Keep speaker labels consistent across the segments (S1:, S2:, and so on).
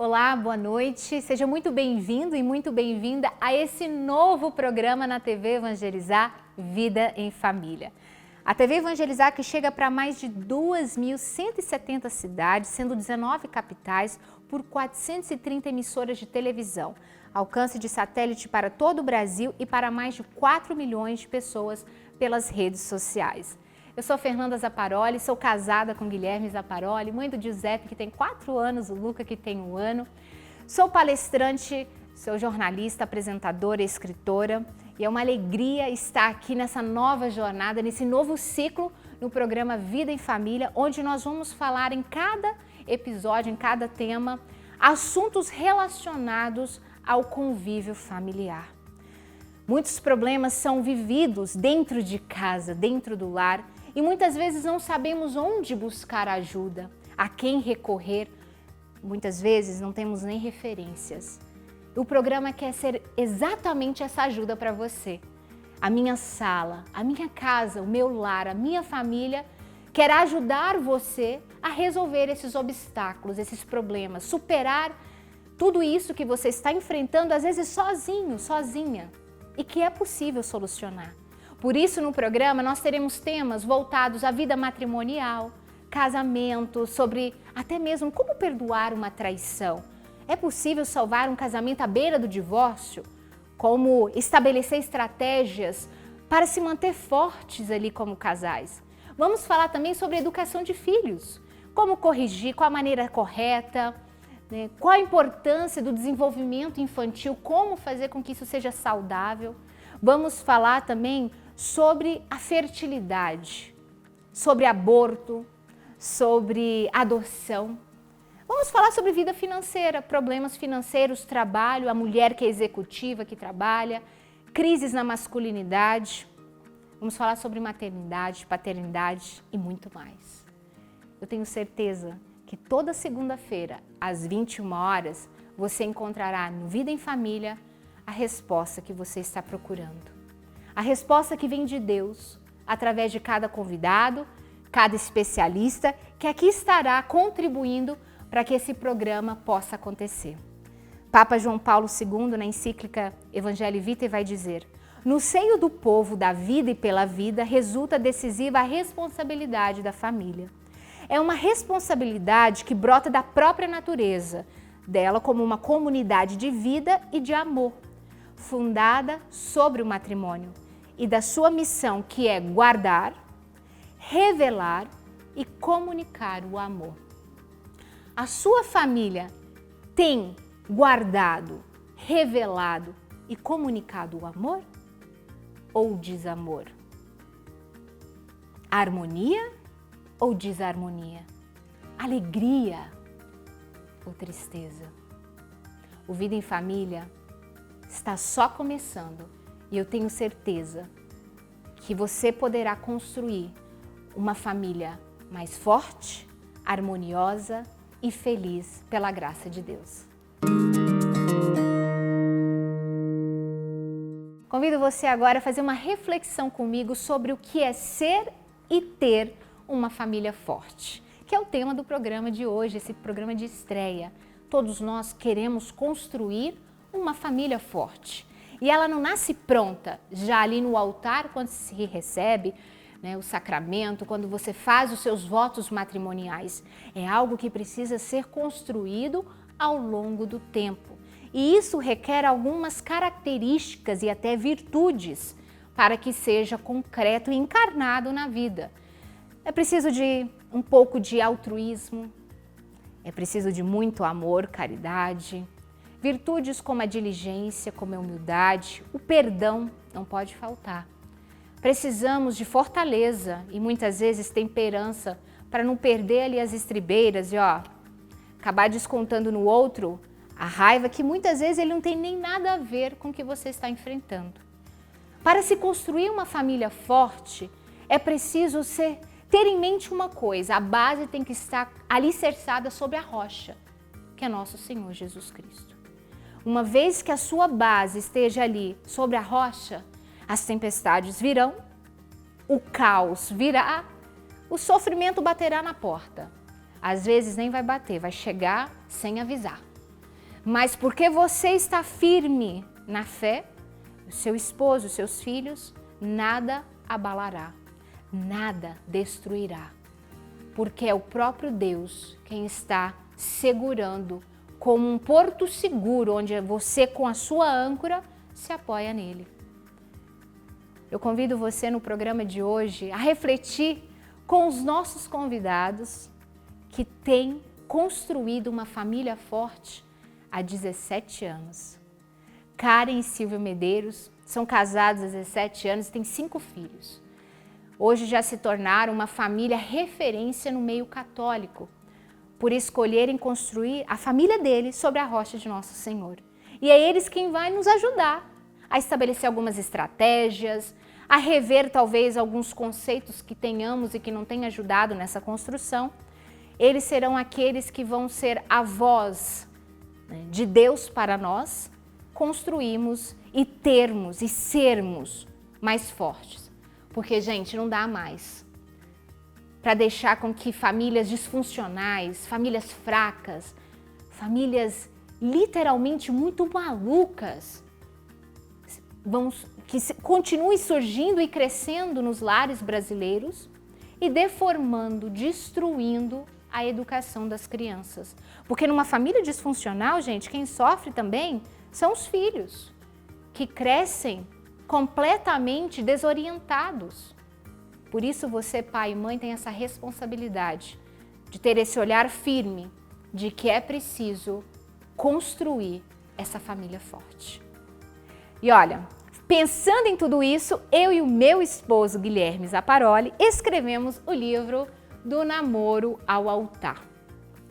S1: Olá, boa noite. Seja muito bem-vindo e muito bem-vinda a esse novo programa na TV Evangelizar, Vida em Família. A TV Evangelizar que chega para mais de 2.170 cidades, sendo 19 capitais, por 430 emissoras de televisão. Alcance de satélite para todo o Brasil e para mais de 4 milhões de pessoas pelas redes sociais. Eu sou Fernanda Zapparoli, sou casada com Guilherme Zapparoli, mãe do Giuseppe, que tem 4 anos, o Luca, que tem 1 ano. Sou palestrante, sou jornalista, apresentadora e escritora. E é uma alegria estar aqui nessa nova jornada, nesse novo ciclo no programa Vida em Família, onde nós vamos falar em cada episódio, em cada tema, assuntos relacionados ao convívio familiar. Muitos problemas são vividos dentro de casa, dentro do lar, e muitas vezes não sabemos onde buscar ajuda, a quem recorrer. Muitas vezes não temos nem referências. O programa quer ser exatamente essa ajuda para você. A minha sala, a minha casa, o meu lar, a minha família quer ajudar você a resolver esses obstáculos, esses problemas, superar tudo isso que você está enfrentando, às vezes sozinho, sozinha, e que é possível solucionar. Por isso, no programa, nós teremos temas voltados à vida matrimonial, casamento, sobre até mesmo como perdoar uma traição. É possível salvar um casamento à beira do divórcio? Como estabelecer estratégias para se manter fortes ali como casais? Vamos falar também sobre educação de filhos. Como corrigir, qual a maneira correta, né? Qual a importância do desenvolvimento infantil, como fazer com que isso seja saudável. Vamos falar também sobre a fertilidade, sobre aborto, sobre adoção. Vamos falar sobre vida financeira, problemas financeiros, trabalho, a mulher que é executiva, que trabalha, crises na masculinidade. Vamos falar sobre maternidade, paternidade e muito mais. Eu tenho certeza que toda segunda-feira, às 21 horas, você encontrará no Vida em Família a resposta que você está procurando. A resposta que vem de Deus, através de cada convidado, cada especialista, que aqui estará contribuindo para que esse programa possa acontecer. Papa João Paulo II, na encíclica Evangelii Vitae, vai dizer: no seio do povo da vida e pela vida resulta decisiva a responsabilidade da família. É uma responsabilidade que brota da própria natureza, dela como uma comunidade de vida e de amor, fundada sobre o matrimônio, e da sua missão, que é guardar, revelar e comunicar o amor. A sua família tem guardado, revelado e comunicado o amor ou desamor? Harmonia ou desarmonia? Alegria ou tristeza? O Vida em Família está só começando e eu tenho certeza que você poderá construir uma família mais forte, harmoniosa e feliz pela graça de Deus. Convido você agora a fazer uma reflexão comigo sobre o que é ser e ter uma família forte, que é o tema do programa de hoje, esse programa de estreia. Todos nós queremos construir uma família forte. E ela não nasce pronta, já ali no altar, quando se recebe, né, o sacramento, quando você faz os seus votos matrimoniais. É algo que precisa ser construído ao longo do tempo. E isso requer algumas características e até virtudes para que seja concreto e encarnado na vida. É preciso de um pouco de altruísmo, é preciso de muito amor, caridade, virtudes como a diligência, como a humildade, o perdão não pode faltar. Precisamos de fortaleza e muitas vezes temperança para não perder ali as estribeiras e acabar descontando no outro a raiva que muitas vezes ele não tem nem nada a ver com o que você está enfrentando. Para se construir uma família forte, é preciso ter em mente uma coisa: a base tem que estar alicerçada sobre a rocha, que é nosso Senhor Jesus Cristo. Uma vez que a sua base esteja ali sobre a rocha, as tempestades virão, o caos virá, o sofrimento baterá na porta. Às vezes nem vai bater, vai chegar sem avisar. mas porque você está firme na fé, o seu esposo, os seus filhos, nada abalará, nada destruirá, porque é o próprio Deus quem está segurando como um porto seguro, onde você com a sua âncora se apoia nele. Eu convido você no programa de hoje a refletir com os nossos convidados que têm construído uma família forte há 17 anos. Karen e Silvio Medeiros são casados há 17 anos e têm 5 filhos. Hoje já se tornaram uma família referência no meio católico, por escolherem construir a família deles sobre a rocha de Nosso Senhor. E é eles quem vai nos ajudar a estabelecer algumas estratégias, a rever talvez alguns conceitos que tenhamos e que não têm ajudado nessa construção. Eles serão aqueles que vão ser a voz, né, de Deus para nós construirmos e termos e sermos mais fortes. Porque, gente, não dá mais para deixar com que famílias disfuncionais, famílias fracas, famílias literalmente muito malucas, continuem surgindo e crescendo nos lares brasileiros e deformando, destruindo a educação das crianças. Porque numa família disfuncional, gente, quem sofre também são os filhos, que crescem completamente desorientados. Por isso você, pai e mãe, tem essa responsabilidade de ter esse olhar firme de que é preciso construir essa família forte. E olha, pensando em tudo isso, eu e o meu esposo, Guilherme Zaparoli, escrevemos o livro Do Namoro ao Altar.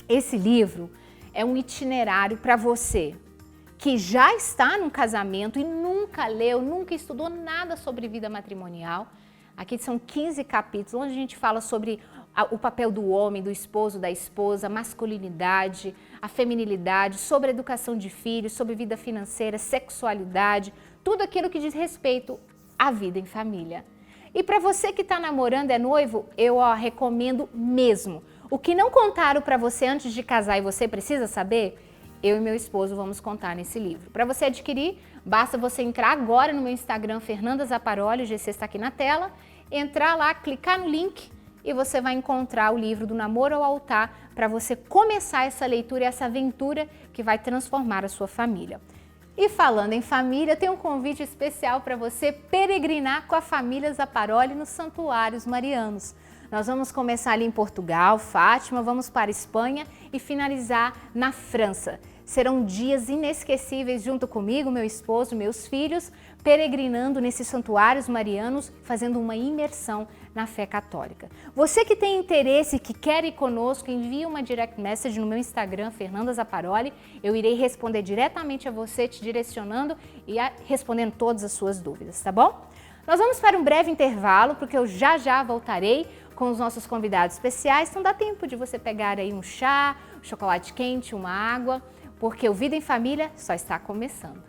S1: Esse livro é um itinerário para você que já está num casamento e nunca leu, nunca estudou nada sobre vida matrimonial. Aqui são 15 capítulos, onde a gente fala sobre o papel do homem, do esposo, da esposa, a masculinidade, a feminilidade, sobre a educação de filhos, sobre vida financeira, sexualidade, tudo aquilo que diz respeito à vida em família. E para você que está namorando, é noivo, eu recomendo mesmo. O que não contaram para você antes de casar e você precisa saber, eu e meu esposo vamos contar nesse livro. Para você adquirir, basta você entrar agora no meu Instagram, Fernanda Zaparoli, o GC está aqui na tela, entrar lá, clicar no link e você vai encontrar o livro Do Namoro ao Altar para você começar essa leitura e essa aventura que vai transformar a sua família. E falando em família, tem um convite especial para você peregrinar com a família Zaparoli nos Santuários Marianos. Nós vamos começar ali em Portugal, Fátima, vamos para a Espanha e finalizar na França. Serão dias inesquecíveis junto comigo, meu esposo, meus filhos, peregrinando nesses santuários marianos, fazendo uma imersão na fé católica. Você que tem interesse, que quer ir conosco, envie uma direct message no meu Instagram, Fernanda Zaparoli. Eu irei responder diretamente a você, te direcionando e respondendo todas as suas dúvidas, tá bom? Nós vamos para um breve intervalo, porque eu já voltarei com os nossos convidados especiais, então dá tempo de você pegar aí um chá, um chocolate quente, uma água, porque o Vida em Família só está começando.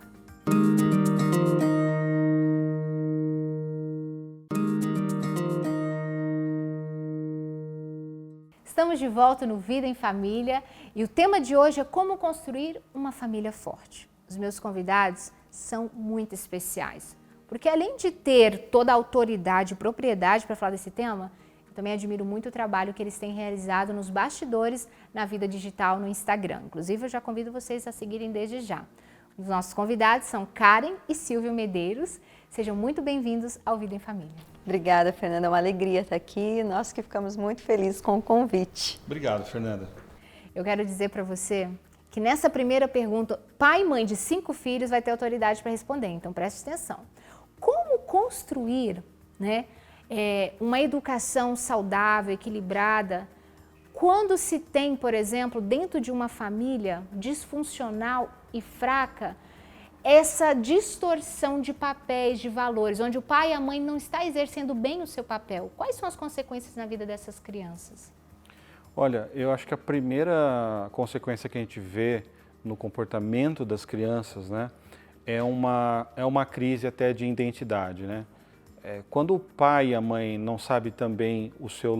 S1: Estamos de volta no Vida em Família e o tema de hoje é como construir uma família forte. Os meus convidados são muito especiais, porque além de ter toda a autoridade e propriedade para falar desse tema, eu também admiro muito o trabalho que eles têm realizado nos bastidores na vida digital no Instagram. Inclusive, eu já convido vocês a seguirem desde já. Os nossos convidados são Karen e Silvio Medeiros. Sejam muito bem-vindos ao Vida em Família.
S2: Obrigada, Fernanda. É uma alegria estar aqui. Nós que ficamos muito felizes com o convite.
S3: Obrigado, Fernanda.
S1: Eu quero dizer para você que nessa primeira pergunta, pai e mãe de 5 filhos vai ter autoridade para responder, então preste atenção. Como construir, né, uma educação saudável, equilibrada, quando se tem, por exemplo, dentro de uma família disfuncional e fraca, essa distorção de papéis, de valores, onde o pai e a mãe não estão exercendo bem o seu papel? Quais são as consequências na vida dessas crianças?
S3: Olha, eu acho que a primeira consequência que a gente vê no comportamento das crianças, né, é uma crise até de identidade, né? Quando o pai e a mãe não sabem também o seu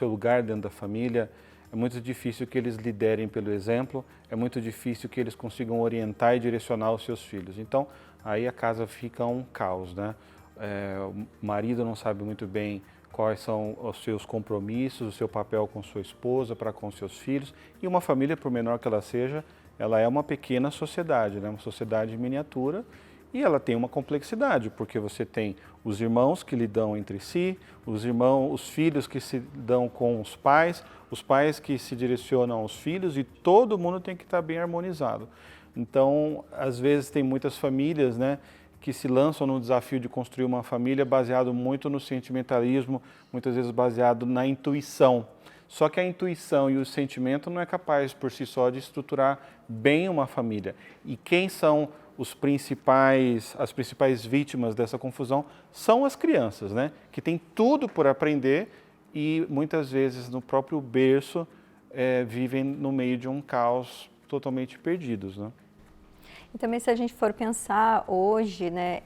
S3: lugar dentro da família, é muito difícil que eles liderem pelo exemplo, é muito difícil que eles consigam orientar e direcionar os seus filhos. Então, aí a casa fica um caos, né? O marido não sabe muito bem quais são os seus compromissos, o seu papel com sua esposa, para com seus filhos. E uma família, por menor que ela seja, ela é uma pequena sociedade, né? Uma sociedade miniatura, e ela tem uma complexidade, porque você tem os irmãos que lidam entre si, os filhos que se dão com os pais que se direcionam aos filhos, e todo mundo tem que estar bem harmonizado. Então, às vezes tem muitas famílias, né, que se lançam no desafio de construir uma família baseado muito no sentimentalismo, muitas vezes baseado na intuição. Só que a intuição e o sentimento não é capaz por si só de estruturar bem uma família. E quem são as principais vítimas dessa confusão são as crianças, né? Que têm tudo por aprender e muitas vezes no próprio berço vivem no meio de um caos, totalmente perdidos, né?
S2: E também, se a gente for pensar hoje, né,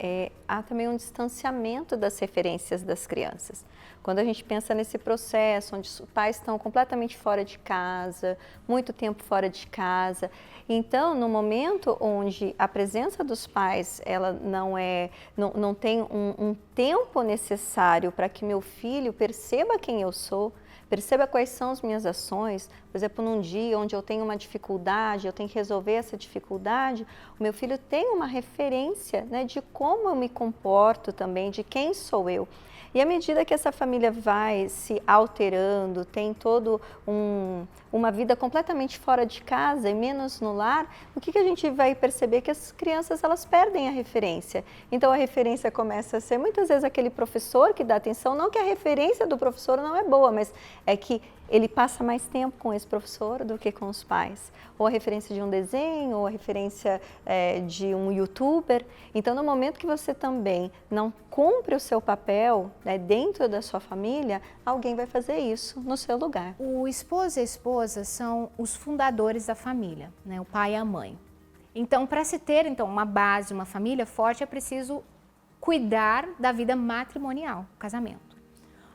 S2: há também um distanciamento das referências das crianças. Quando a gente pensa nesse processo onde os pais estão completamente fora de casa, muito tempo fora de casa, então, no momento onde a presença dos pais ela não tem um tempo necessário para que meu filho perceba quem eu sou, perceba quais são as minhas ações, por exemplo, num dia onde eu tenho uma dificuldade, eu tenho que resolver essa dificuldade, o meu filho tem uma referência, né, de como eu me comporto também, de quem sou eu. E à medida que essa família vai se alterando, tem todo uma vida completamente fora de casa e menos no lar, o que a gente vai perceber? Que as crianças elas perdem a referência. Então a referência começa a ser muitas vezes aquele professor que dá atenção, não que a referência do professor não é boa, mas é que ele passa mais tempo com esse professor do que com os pais. Ou a referência de um desenho, ou a referência de um youtuber. Então, no momento que você também não cumpre o seu papel, né, dentro da sua família, alguém vai fazer isso no seu lugar.
S1: O esposo e a esposa são os fundadores da família, né, o pai e a mãe. Então, para se ter uma base, uma família forte, é preciso cuidar da vida matrimonial, casamento.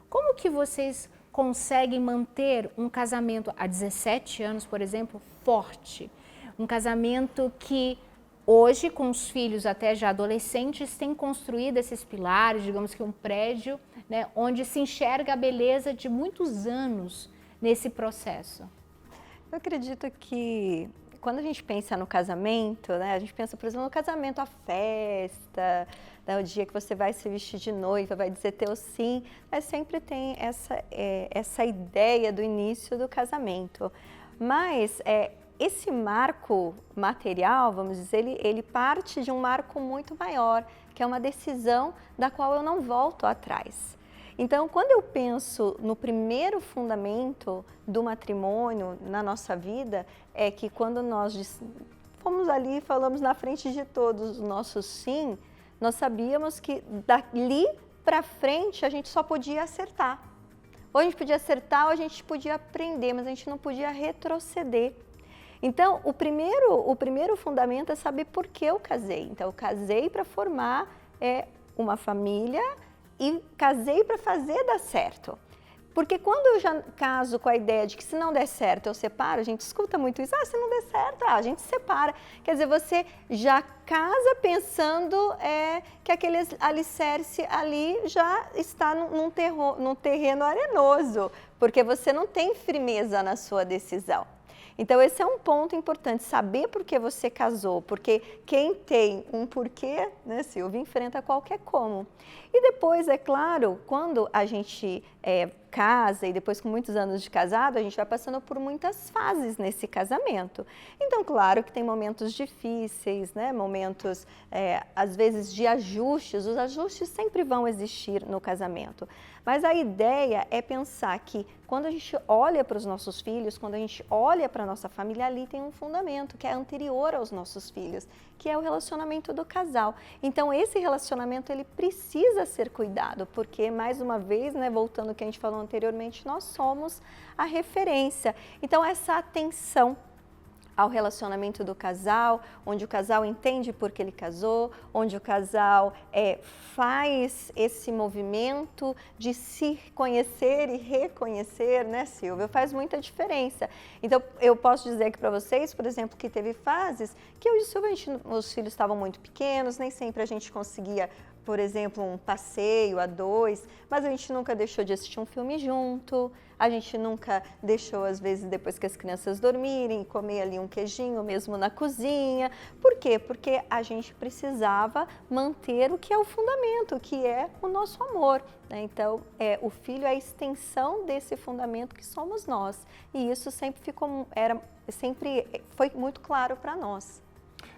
S1: Como que vocês conseguem manter um casamento há 17 anos, por exemplo, forte? Um casamento que hoje, com os filhos até já adolescentes, tem construído esses pilares, digamos que um prédio, né, onde se enxerga a beleza de muitos anos nesse processo.
S2: Eu acredito que quando a gente pensa no casamento, né, a gente pensa, por exemplo, no casamento, a festa, né, o dia que você vai se vestir de noiva, vai dizer teu sim, sempre tem essa ideia do início do casamento. Mas esse marco material, vamos dizer, ele parte de um marco muito maior, que é uma decisão da qual eu não volto atrás. Então, quando eu penso no primeiro fundamento do matrimônio na nossa vida, é que quando nós fomos ali e falamos na frente de todos o nosso sim, nós sabíamos que dali para frente a gente só podia acertar. Ou a gente podia acertar ou a gente podia aprender, mas a gente não podia retroceder. Então, o primeiro fundamento é saber por que eu casei. Então, eu casei para formar uma família e casei para fazer dar certo. Porque quando eu já caso com a ideia de que se não der certo eu separo, a gente escuta muito isso, se não der certo, a gente separa. Quer dizer, você já casa pensando que aquele alicerce ali já está num terreno arenoso, porque você não tem firmeza na sua decisão. Então, esse é um ponto importante, saber por que você casou, porque quem tem um porquê, né, Silvia, enfrenta qualquer como. E depois, é claro, quando a gente casa e depois com muitos anos de casado, a gente vai passando por muitas fases nesse casamento. Então, claro que tem momentos difíceis, né, momentos, às vezes, de ajustes. Os ajustes sempre vão existir no casamento. Mas a ideia é pensar que quando a gente olha para os nossos filhos, quando a gente olha para a nossa família, ali tem um fundamento que é anterior aos nossos filhos, que é o relacionamento do casal. Então, esse relacionamento, ele precisa ser cuidado, porque, mais uma vez, né, voltando ao que a gente falou anteriormente, nós somos a referência. Então, essa atenção ao relacionamento do casal, onde o casal entende por que ele casou, onde o casal faz esse movimento de se conhecer e reconhecer, né, Silvia? Faz muita diferença. Então, eu posso dizer aqui para vocês, por exemplo, que teve fases que eu e o Silvia, os filhos estavam muito pequenos, nem sempre a gente conseguia, por exemplo, um passeio a dois, mas a gente nunca deixou de assistir um filme junto, a gente nunca deixou, às vezes, depois que as crianças dormirem, comer ali um queijinho, mesmo na cozinha. Por quê? Porque a gente precisava manter o que é o fundamento, que é o nosso amor, né? Então, o filho é a extensão desse fundamento que somos nós. E isso sempre foi muito claro para nós.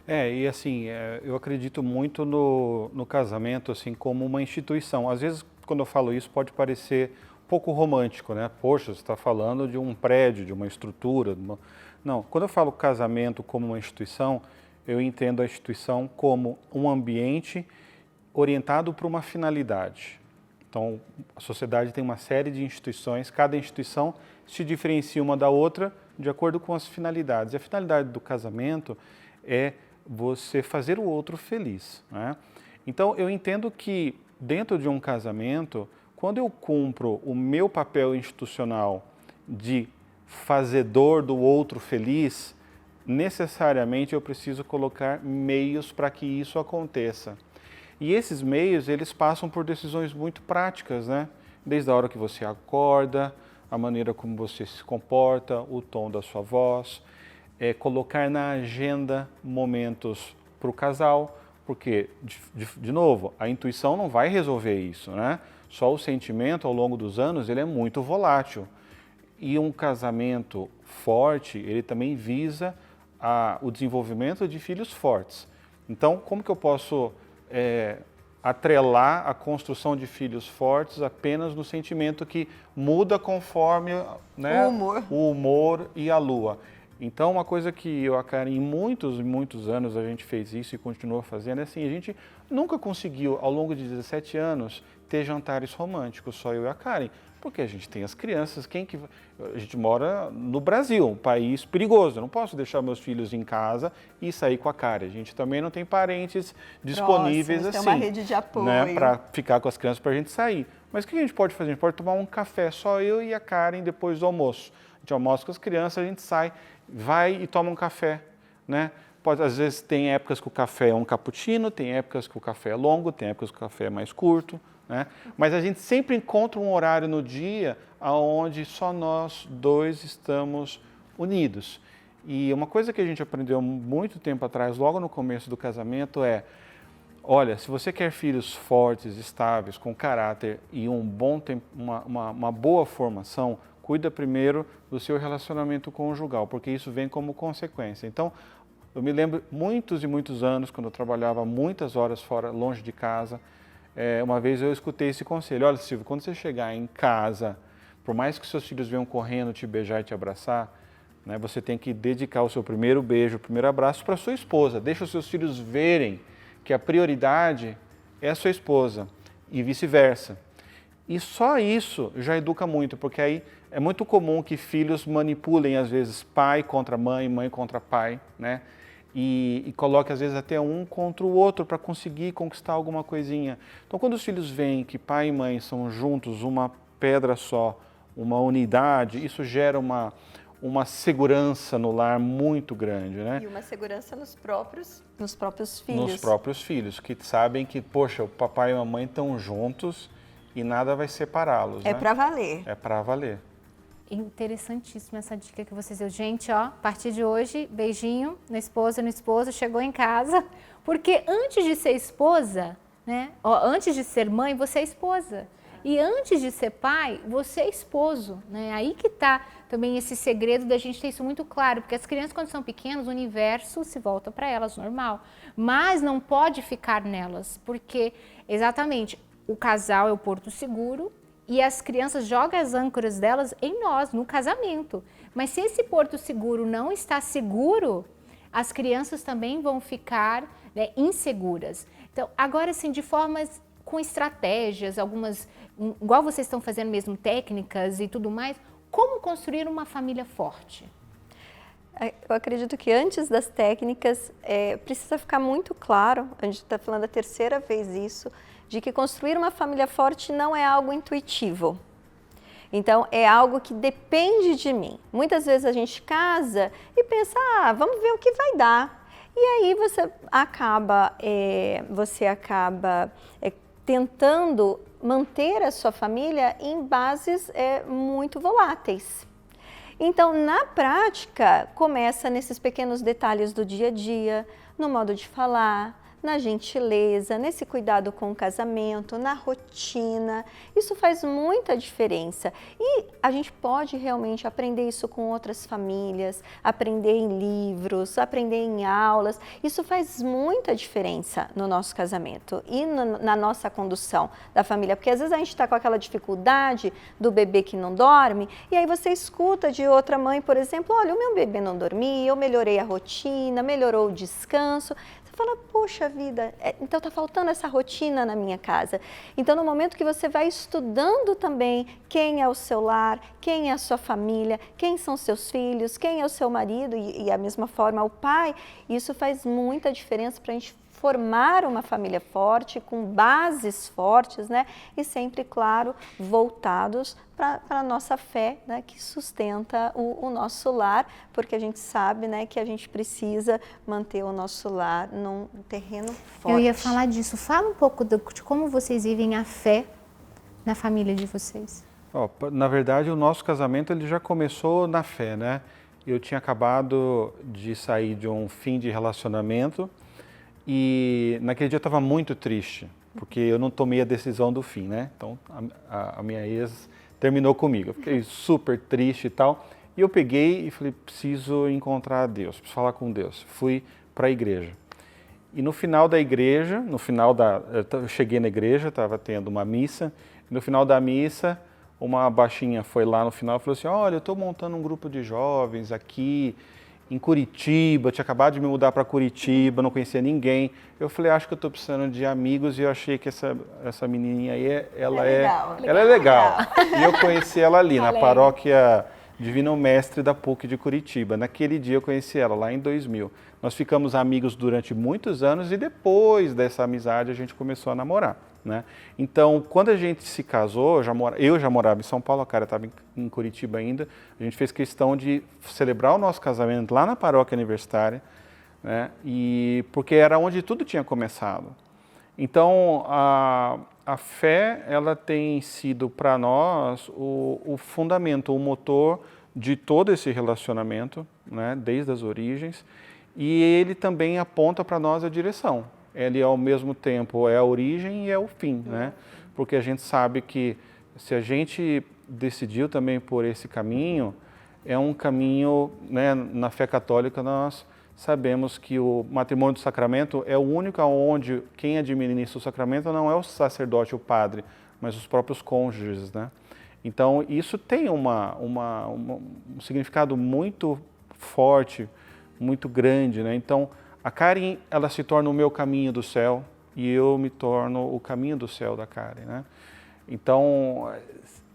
S3: E assim, eu acredito muito no casamento assim como uma instituição. Às vezes, quando eu falo isso, pode parecer um pouco romântico, né? Poxa, você está falando de um prédio, de uma estrutura. Não, quando eu falo casamento como uma instituição, eu entendo a instituição como um ambiente orientado para uma finalidade. Então, a sociedade tem uma série de instituições, cada instituição se diferencia uma da outra de acordo com as finalidades. E a finalidade do casamento é você fazer o outro feliz, né? Então, eu entendo que dentro de um casamento, quando eu cumpro o meu papel institucional de fazedor do outro feliz, necessariamente eu preciso colocar meios para que isso aconteça. E esses meios, eles passam por decisões muito práticas, né? Desde a hora que você acorda, a maneira como você se comporta, o tom da sua voz, colocar na agenda momentos para o casal, porque, de novo, a intuição não vai resolver isso, né? Só o sentimento, ao longo dos anos, ele é muito volátil. E um casamento forte, ele também visa o desenvolvimento de filhos fortes. Então, como que eu posso atrelar a construção de filhos fortes apenas no sentimento que muda conforme, né, o humor e a lua? Então, uma coisa que eu e a Karen, em muitos anos a gente fez isso e continua fazendo, é assim, a gente nunca conseguiu, ao longo de 17 anos, ter jantares românticos, só eu e a Karen, porque a gente tem as crianças, a gente mora no Brasil, um país perigoso, eu não posso deixar meus filhos em casa e sair com a Karen, a gente também não tem parentes disponíveis assim,
S2: tem uma rede de apoio,
S3: né, para ficar com as crianças para a gente sair. Mas o que a gente pode fazer? A gente pode tomar um café, só eu e a Karen, depois do almoço. A gente almoça com as crianças, a gente sai, vai e toma um café, né? Às vezes tem épocas que o café é um cappuccino, tem épocas que o café é longo, tem épocas que o café é mais curto, né? Mas a gente sempre encontra um horário no dia onde só nós dois estamos unidos. E uma coisa que a gente aprendeu muito tempo atrás, logo no começo do casamento, olha, se você quer filhos fortes, estáveis, com caráter e uma boa formação, cuida primeiro do seu relacionamento conjugal, porque isso vem como consequência. Então, eu me lembro muitos e muitos anos, quando eu trabalhava muitas horas fora, longe de casa, uma vez eu escutei esse conselho: olha, Silvio, quando você chegar em casa, por mais que seus filhos venham correndo te beijar e te abraçar, né, você tem que dedicar o seu primeiro beijo, o primeiro abraço para sua esposa. Deixa os seus filhos verem que a prioridade é a sua esposa e vice-versa. E só isso já educa muito, porque aí é muito comum que filhos manipulem, às vezes, pai contra mãe, mãe contra pai, né? E coloque, às vezes, até um contra o outro para conseguir conquistar alguma coisinha. Então, quando os filhos veem que pai e mãe são juntos, uma pedra só, uma unidade, isso gera uma segurança no lar muito grande, né?
S2: E uma segurança nos próprios filhos.
S3: Nos próprios filhos, que sabem que, poxa, o papai e a mamãe estão juntos e nada vai separá-los, né?
S2: É para valer.
S3: É para valer.
S1: Interessantíssima essa dica que vocês deu. Gente, ó, a partir de hoje, beijinho no esposo, chegou em casa, porque antes de ser esposa, né? Antes de ser mãe, você é esposa. E antes de ser pai, você é esposo, né? Aí que tá também esse segredo da gente ter isso muito claro, porque as crianças, quando são pequenas, o universo se volta para elas, normal. Mas não pode ficar nelas, porque exatamente o casal é o porto seguro e as crianças jogam as âncoras delas em nós, no casamento. Mas se esse porto seguro não está seguro, as crianças também vão ficar, né, inseguras. Então, agora sim, de formas com estratégias, algumas, igual vocês estão fazendo mesmo, técnicas e tudo mais, como construir uma família forte?
S2: Eu acredito que antes das técnicas, precisa ficar muito claro, a gente está falando a terceira vez isso, de que construir uma família forte não é algo intuitivo. Então, é algo que depende de mim. Muitas vezes a gente casa e pensa, vamos ver o que vai dar. E aí você acaba tentando manter a sua família em bases muito voláteis. Então, na prática, começa nesses pequenos detalhes do dia a dia, no modo de falar, na gentileza, nesse cuidado com o casamento, na rotina. Isso faz muita diferença. E a gente pode realmente aprender isso com outras famílias, aprender em livros, aprender em aulas. Isso faz muita diferença no nosso casamento e na nossa condução da família. Porque às vezes a gente está com aquela dificuldade do bebê que não dorme, e aí você escuta de outra mãe, por exemplo, olha, o meu bebê não dormia, eu melhorei a rotina, melhorou o descanso. Fala, poxa vida, então está faltando essa rotina na minha casa. Então, no momento que você vai estudando também quem é o seu lar, quem é a sua família, quem são seus filhos, quem é o seu marido e a mesma forma o pai, isso faz muita diferença para a gente formar uma família forte, com bases fortes, né? E sempre, claro, voltados para a nossa fé, né? Que sustenta o nosso lar, porque a gente sabe, né, que a gente precisa manter o nosso lar num terreno forte.
S1: Eu ia falar disso. Fala um pouco de como vocês vivem a fé na família de vocês.
S3: Na verdade, o nosso casamento ele já começou na fé, né? Eu tinha acabado de sair de um fim de relacionamento. E naquele dia eu estava muito triste, porque eu não tomei a decisão do fim, né? Então, a minha ex terminou comigo. Eu fiquei super triste e tal. E eu peguei e falei, preciso encontrar Deus, preciso falar com Deus. Fui para a igreja. E no final da igreja, eu cheguei na igreja, estava tendo uma missa. E no final da missa, uma baixinha foi lá no final e falou assim, olha, eu estou montando um grupo de jovens aqui em Curitiba, tinha acabado de me mudar para Curitiba, não conhecia ninguém. Eu falei, acho que eu estou precisando de amigos, e eu achei que essa menininha aí, ela é legal. E eu conheci ela ali, na paróquia Divino Mestre da PUC de Curitiba. Naquele dia eu conheci ela, lá em 2000. Nós ficamos amigos durante muitos anos e depois dessa amizade a gente começou a namorar, né? Então, quando a gente se casou, eu já morava em São Paulo, a cara estava em Curitiba ainda, a gente fez questão de celebrar o nosso casamento lá na paróquia universitária, né? E porque era onde tudo tinha começado. Então, a fé, ela tem sido para nós o fundamento, o motor de todo esse relacionamento, né? Desde as origens, e ele também aponta para nós a direção. Ele, ao mesmo tempo, é a origem e é o fim, né? Porque a gente sabe que se a gente decidiu também por esse caminho, é um caminho, né, na fé católica nós sabemos que o matrimônio do sacramento é o único onde quem administra o sacramento não é o sacerdote, o padre, mas os próprios cônjuges, né? Então, isso tem um significado muito forte, muito grande, né? Então, a Karen, ela se torna o meu caminho do céu e eu me torno o caminho do céu da Karen, né? Então,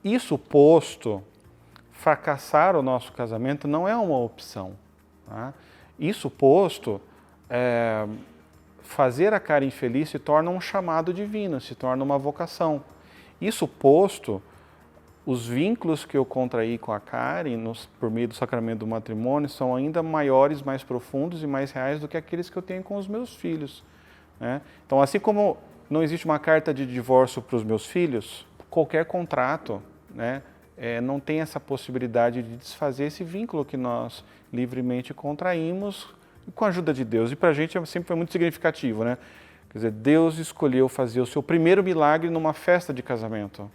S3: isso posto, fracassar o nosso casamento não é uma opção, tá? Isso posto, fazer a Karen feliz se torna um chamado divino, se torna uma vocação. Isso posto, os vínculos que eu contraí com a Karen por meio do sacramento do matrimônio são ainda maiores, mais profundos e mais reais do que aqueles que eu tenho com os meus filhos, né? Então, assim como não existe uma carta de divórcio para os meus filhos, qualquer contrato, né, não tem essa possibilidade de desfazer esse vínculo que nós livremente contraímos com a ajuda de Deus. E para a gente sempre foi muito significativo, né? Quer dizer, Deus escolheu fazer o seu primeiro milagre numa festa de casamento.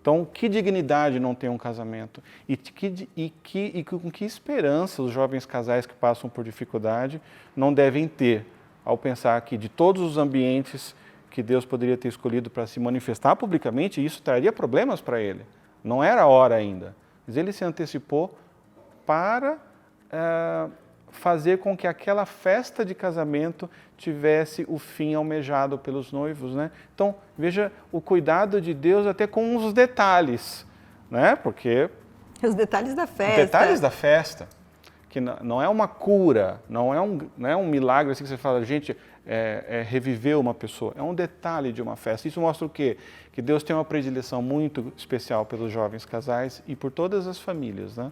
S3: Então, que dignidade não tem um casamento? E com que esperança os jovens casais que passam por dificuldade não devem ter ao pensar que de todos os ambientes que Deus poderia ter escolhido para se manifestar publicamente, isso traria problemas para ele. Não era a hora ainda. Mas ele se antecipou para fazer com que aquela festa de casamento tivesse o fim almejado pelos noivos, né? Então, veja o cuidado de Deus até com os detalhes, né? Porque...
S2: Os detalhes da festa.
S3: Os detalhes da festa, que não é uma cura, não é um milagre assim que você fala, gente, reviver uma pessoa, é um detalhe de uma festa. Isso mostra o quê? Que Deus tem uma predileção muito especial pelos jovens casais e por todas as famílias, né?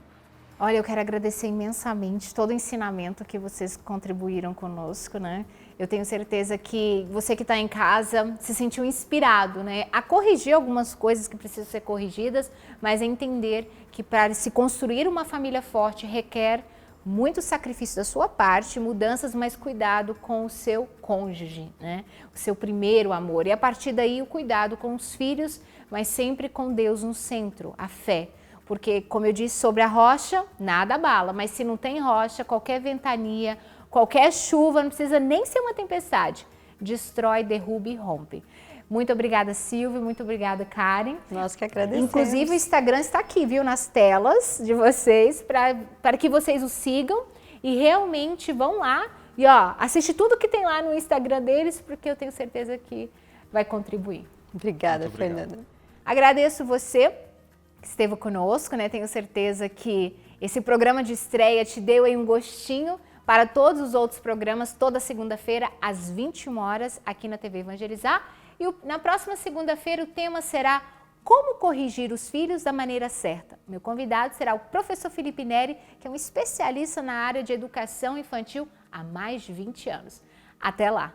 S1: Olha, eu quero agradecer imensamente todo o ensinamento que vocês contribuíram conosco, né? Eu tenho certeza que você que está em casa se sentiu inspirado, né? A corrigir algumas coisas que precisam ser corrigidas, mas a entender que para se construir uma família forte requer muito sacrifício da sua parte, mudanças, mas cuidado com o seu cônjuge, né? O seu primeiro amor. E a partir daí o cuidado com os filhos, mas sempre com Deus no centro, a fé. Porque, como eu disse sobre a rocha, nada abala, mas se não tem rocha, qualquer ventania, qualquer chuva, não precisa nem ser uma tempestade, destrói, derruba e rompe. Muito obrigada, Silvia, muito obrigada, Karen.
S2: Nós que agradecemos.
S1: Inclusive o Instagram está aqui, viu, nas telas de vocês, para que vocês o sigam e realmente vão lá e assiste tudo que tem lá no Instagram deles, porque eu tenho certeza que vai contribuir.
S2: Obrigada, Fernanda.
S1: Agradeço você que esteve conosco, né? Tenho certeza que esse programa de estreia te deu aí um gostinho para todos os outros programas, toda segunda-feira, às 21 horas, aqui na TV Evangelizar. E na próxima segunda-feira o tema será como corrigir os filhos da maneira certa. Meu convidado será o professor Felipe Neri, que é um especialista na área de educação infantil há mais de 20 anos. Até lá!